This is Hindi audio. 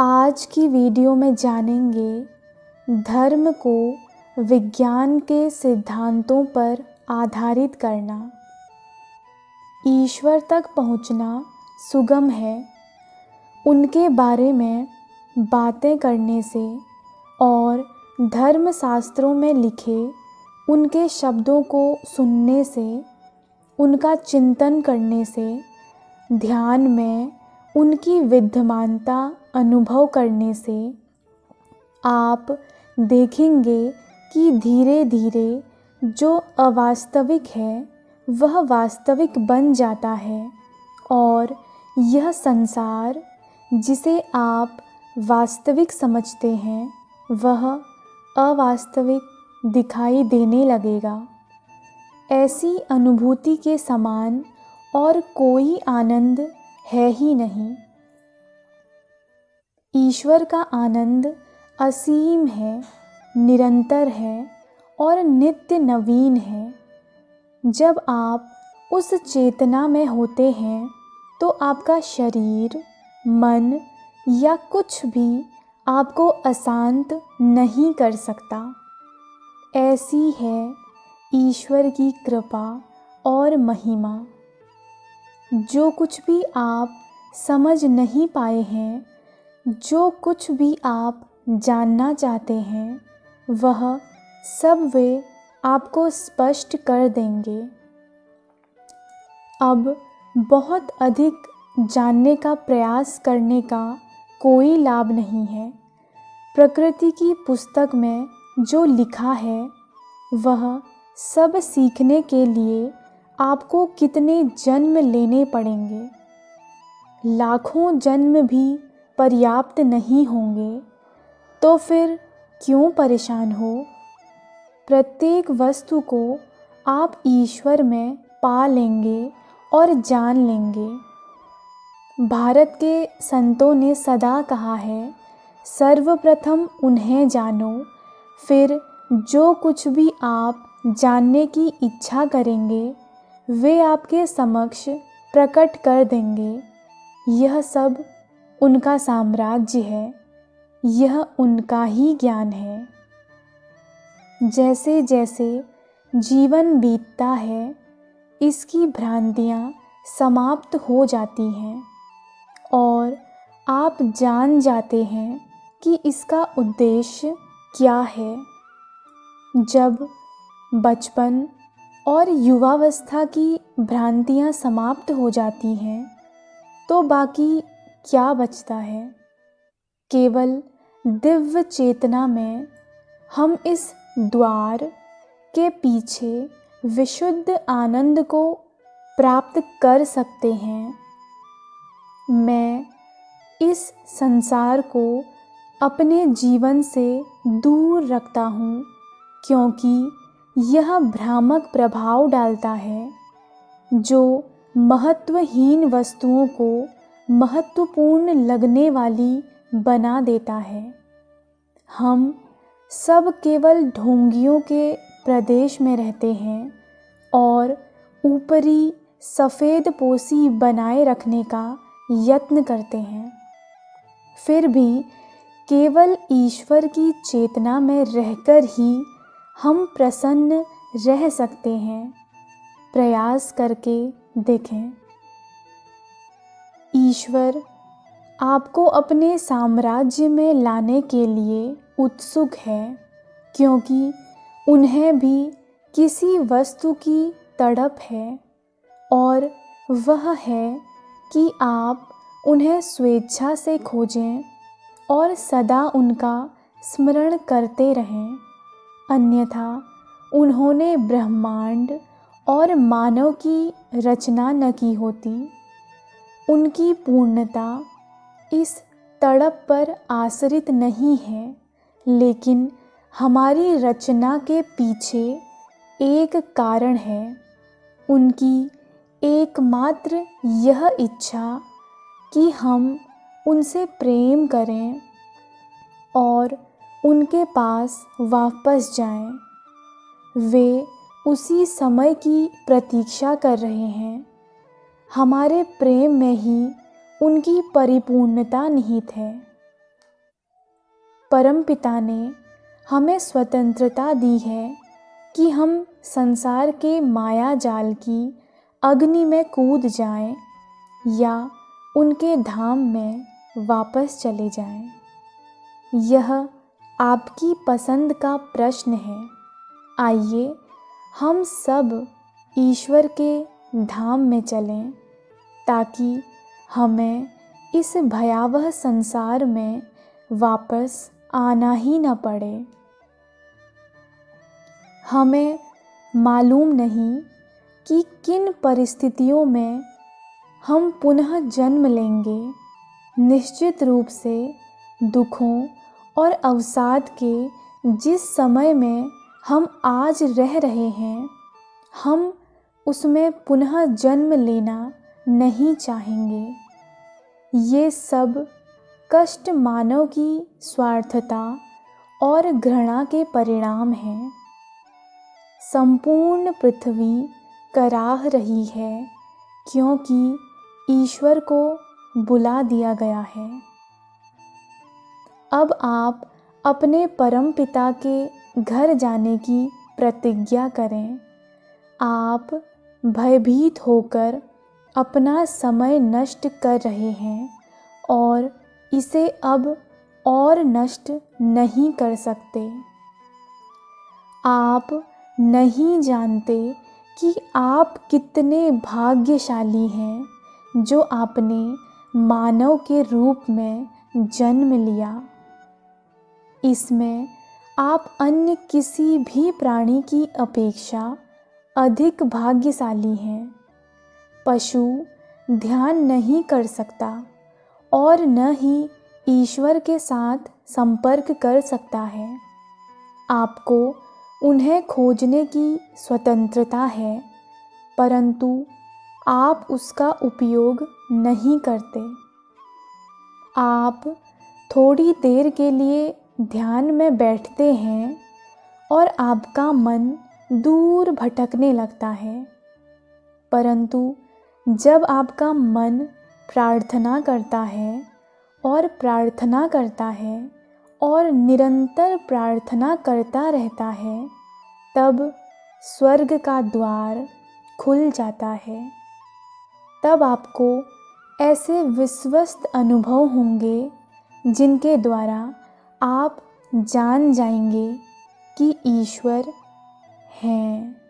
आज की वीडियो में जानेंगे धर्म को विज्ञान के सिद्धांतों पर आधारित करना। ईश्वर तक पहुंचना सुगम है। उनके बारे में बातें करने से और धर्मशास्त्रों में लिखे उनके शब्दों को सुनने से, उनका चिंतन करने से, ध्यान में उनकी विद्यमानता अनुभव करने से आप देखेंगे कि धीरे धीरे जो अवास्तविक है वह वास्तविक बन जाता है और यह संसार जिसे आप वास्तविक समझते हैं वह अवास्तविक दिखाई देने लगेगा। ऐसी अनुभूति के समान और कोई आनंद है ही नहीं। ईश्वर का आनंद असीम है, निरंतर है और नित्य नवीन है। जब आप उस चेतना में होते हैं तो आपका शरीर, मन या कुछ भी आपको अशांत नहीं कर सकता। ऐसी है ईश्वर की कृपा और महिमा। जो कुछ भी आप समझ नहीं पाए हैं, जो कुछ भी आप जानना चाहते हैं, वह सब वे आपको स्पष्ट कर देंगे। अब बहुत अधिक जानने का प्रयास करने का कोई लाभ नहीं है। प्रकृति की पुस्तक में जो लिखा है वह सब सीखने के लिए आपको कितने जन्म लेने पड़ेंगे। लाखों जन्म भी पर्याप्त नहीं होंगे, तो फिर क्यों परेशान हो। प्रत्येक वस्तु को आप ईश्वर में पा लेंगे और जान लेंगे। भारत के संतों ने सदा कहा है, सर्वप्रथम उन्हें जानो, फिर जो कुछ भी आप जानने की इच्छा करेंगे वे आपके समक्ष प्रकट कर देंगे। यह सब उनका साम्राज्य है, यह उनका ही ज्ञान है। जैसे जैसे जीवन बीतता है, इसकी भ्रांतियाँ समाप्त हो जाती हैं और आप जान जाते हैं कि इसका उद्देश्य क्या है। जब बचपन और युवावस्था की भ्रांतियाँ समाप्त हो जाती हैं तो बाकी क्या बचता है। केवल दिव्य चेतना में हम इस द्वार के पीछे विशुद्ध आनंद को प्राप्त कर सकते हैं। मैं इस संसार को अपने जीवन से दूर रखता हूँ क्योंकि यह भ्रामक प्रभाव डालता है जो महत्वहीन वस्तुओं को महत्वपूर्ण लगने वाली बना देता है। हम सब केवल ढोंगियों के प्रदेश में रहते हैं और ऊपरी सफ़ेद पोशी बनाए रखने का यत्न करते हैं। फिर भी केवल ईश्वर की चेतना में रहकर ही हम प्रसन्न रह सकते हैं। प्रयास करके देखें। ईश्वर आपको अपने साम्राज्य में लाने के लिए उत्सुक है क्योंकि उन्हें भी किसी वस्तु की तड़प है और वह है कि आप उन्हें स्वेच्छा से खोजें और सदा उनका स्मरण करते रहें। अन्यथा उन्होंने ब्रह्मांड और मानव की रचना न की होती। उनकी पूर्णता इस तड़प पर आश्रित नहीं है, लेकिन हमारी रचना के पीछे एक कारण है। उनकी एकमात्र यह इच्छा कि हम उनसे प्रेम करें और उनके पास वापस जाएं। वे उसी समय की प्रतीक्षा कर रहे हैं। हमारे प्रेम में ही उनकी परिपूर्णता निहित है। परमपिता ने हमें स्वतंत्रता दी है कि हम संसार के माया जाल की अग्नि में कूद जाएं या उनके धाम में वापस चले जाएं। यह आपकी पसंद का प्रश्न है। आइए हम सब ईश्वर के धाम में चलें ताकि हमें इस भयावह संसार में वापस आना ही न पड़े। हमें मालूम नहीं कि किन परिस्थितियों में हम पुनः जन्म लेंगे। निश्चित रूप से दुखों और अवसाद के जिस समय में हम आज रह रहे हैं, हम उसमें पुनः जन्म लेना नहीं चाहेंगे। ये सब कष्ट मानव की स्वार्थता और घृणा के परिणाम हैं। संपूर्ण पृथ्वी कराह रही है क्योंकि ईश्वर को बुला दिया गया है। अब आप अपने परमपिता के घर जाने की प्रतिज्ञा करें। आप भयभीत होकर अपना समय नष्ट कर रहे हैं और इसे अब और नष्ट नहीं कर सकते। आप नहीं जानते कि आप कितने भाग्यशाली हैं जो आपने मानव के रूप में जन्म लिया। इसमें आप अन्य किसी भी प्राणी की अपेक्षा अधिक भाग्यशाली हैं। पशु ध्यान नहीं कर सकता और न ही ईश्वर के साथ संपर्क कर सकता है। आपको उन्हें खोजने की स्वतंत्रता है, परंतु आप उसका उपयोग नहीं करते। आप थोड़ी देर के लिए ध्यान में बैठते हैं और आपका मन दूर भटकने लगता है, परंतु जब आपका मन प्रार्थना करता है और प्रार्थना करता है और निरंतर प्रार्थना करता रहता है, तब स्वर्ग का द्वार खुल जाता है। तब आपको ऐसे विश्वस्त अनुभव होंगे जिनके द्वारा आप जान जाएंगे कि ईश्वर हैं।